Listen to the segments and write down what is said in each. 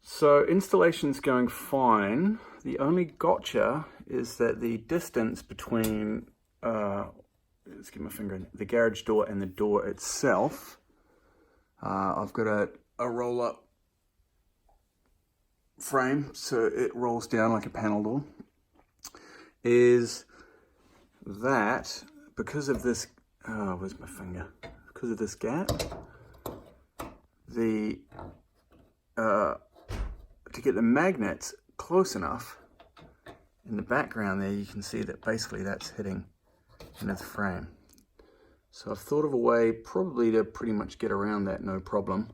So installation's going fine. The only gotcha is that the distance between, let's get my finger in, the garage door and the door itself, I've got a roll-up frame, so it rolls down like a panel door, is that because of this, where's my finger? Because of this gap, the to get the magnets close enough in the background there, you can see that basically that's hitting into the frame. So I've thought of a way probably to pretty much get around that, no problem.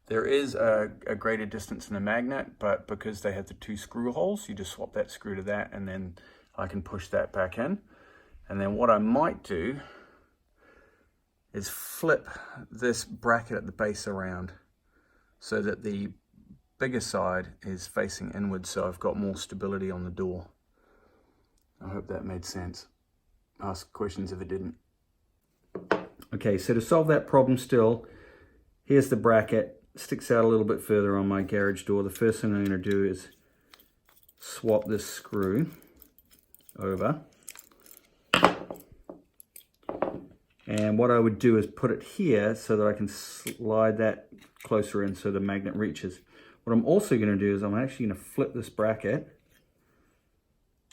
There is a greater distance in the magnet, but because they have the 2 screw holes, you just swap that screw to that and then I can push that back in. And then what I might do is flip this bracket at the base around so that the bigger side is facing inward, so I've got more stability on the door. I hope that made sense. Ask questions if it didn't. Okay, so to solve that problem still, here's the bracket, sticks out a little bit further on my garage door. The first thing I'm going to do is swap this screw over. And what I would do is put it here so that I can slide that closer in so the magnet reaches. What I'm also going to do is I'm actually going to flip this bracket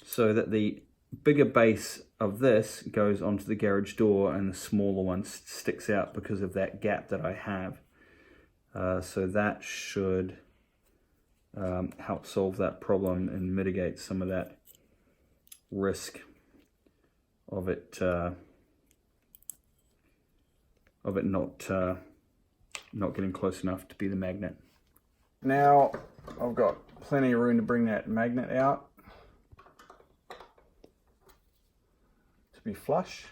so that the bigger base of this goes onto the garage door and the smaller one sticks out because of that gap that I have. So that should help solve that problem and mitigate some of that risk of it not getting close enough to be the magnet. Now I've got plenty of room to bring that magnet out to be flush,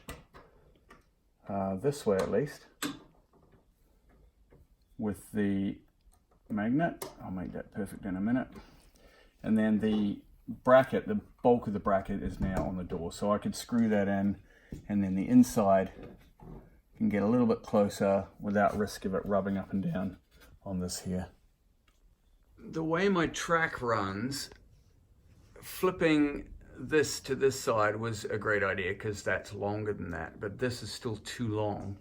this way at least, with the magnet. I'll make that perfect in a minute. And then the bracket, the bulk of the bracket is now on the door, so I could screw that in and then the inside can get a little bit closer without risk of it rubbing up and down on this here. The way my track runs, flipping this to this side was a great idea because that's longer than that, but this is still too long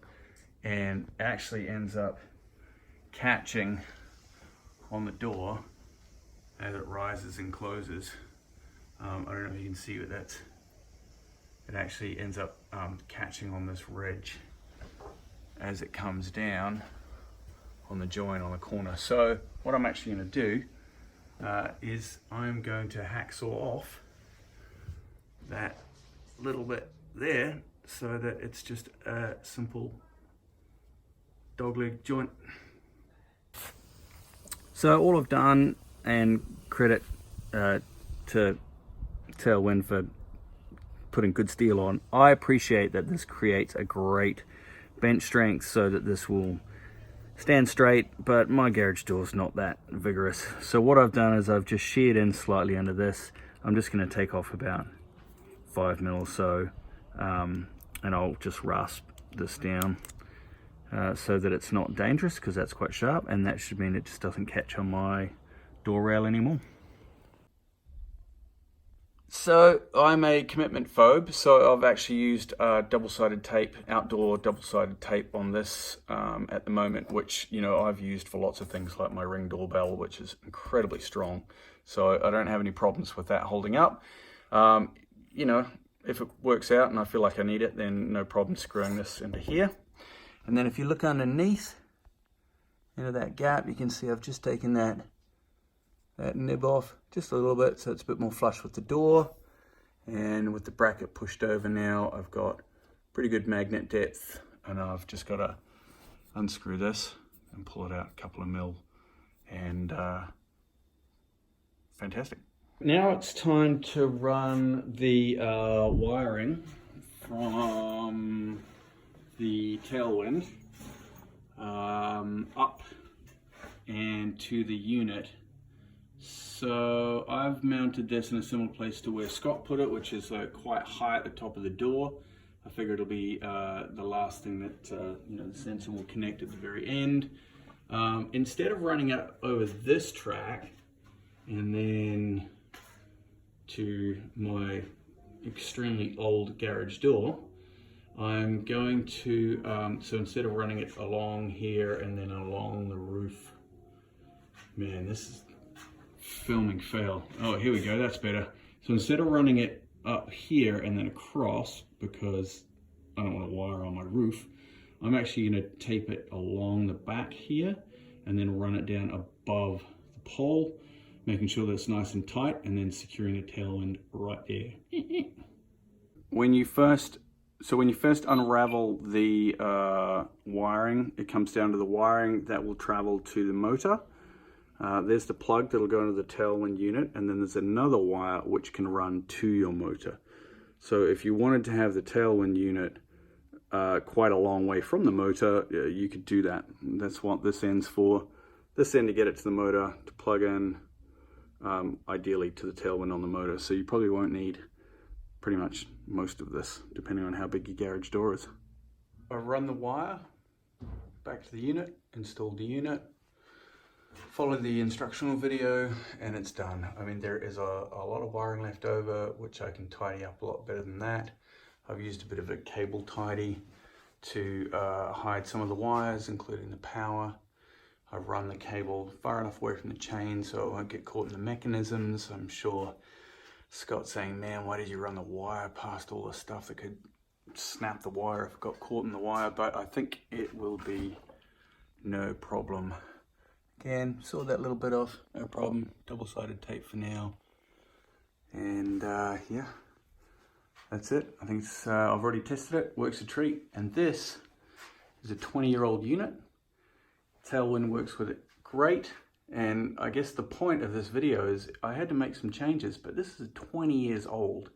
and actually ends up catching on the door as it rises and closes. I don't know if you can see, but it actually ends up catching on this ridge as it comes down on the joint on the corner. So what I'm actually going to do is I'm going to hacksaw off that little bit there so that it's just a simple dogleg joint. So all I've done, and credit to Tailwind for putting good steel on, I appreciate that this creates a great bench strength so that this will stand straight, but my garage door is not that vigorous. So what I've done is I've just sheared in slightly under this. I'm just going to take off about 5 mil or so, and I'll just rasp this down so that it's not dangerous, because that's quite sharp, and that should mean it just doesn't catch on my door rail anymore. So I'm a commitment phobe, so I've actually used double-sided tape, outdoor double-sided tape on this at the moment, which, you know, I've used for lots of things like my Ring doorbell, which is incredibly strong. So I don't have any problems with that holding up. You know, if it works out and I feel like I need it, then no problem screwing this into here. And then if you look underneath into that gap, you can see I've just taken that nib off just a little bit so it's a bit more flush with the door, and with the bracket pushed over now I've got pretty good magnet depth, and I've just got to unscrew this and pull it out a couple of mil, and fantastic. Now it's time to run the wiring from the Tailwind up and to the unit. So I've mounted this in a similar place to where Scott put it, which is quite high at the top of the door. I figure it'll be the last thing that you know, the sensor will connect at the very end. Instead of running it over this track, and then to my extremely old garage door, I'm going to, so instead of running it along here and then along the roof, man, this is filming fail. Oh, here we go, that's better. So instead of running it up here and then across, because I don't want to wire on my roof, I'm actually going to tape it along the back here and then run it down above the pole, making sure that it's nice and tight, and then securing the tailwind right there. When you first unravel the wiring, it comes down to the wiring that will travel to the motor. There's the plug that'll go into the tailwind unit, and then there's another wire which can run to your motor. So if you wanted to have the tailwind unit quite a long way from the motor, you could do that. That's what this end's for. This end to get it to the motor, to plug in, ideally to the tailwind on the motor. So you probably won't need pretty much most of this, depending on how big your garage door is. I've run the wire back to the unit, installed the unit, followed the instructional video, and it's done. I mean, there is a lot of wiring left over, which I can tidy up a lot better than that. I've used a bit of a cable tidy to hide some of the wires, including the power. I've run the cable far enough away from the chain so it won't get caught in the mechanisms. I'm sure Scott's saying, man, why did you run the wire past all the stuff that could snap the wire if it got caught in the wire? But I think it will be no problem. Again, saw that little bit off, no problem. Double-sided tape for now. And yeah, that's it. I think it's, I've already tested it, works a treat. And this is a 20-year-old unit. Tailwind works with it great. And I guess the point of this video is I had to make some changes, but this is 20 years old.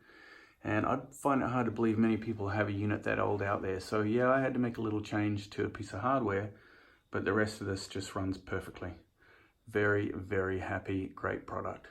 And I find it hard to believe many people have a unit that old out there. So yeah, I had to make a little change to a piece of hardware, but the rest of this just runs perfectly. Very, very happy, great product.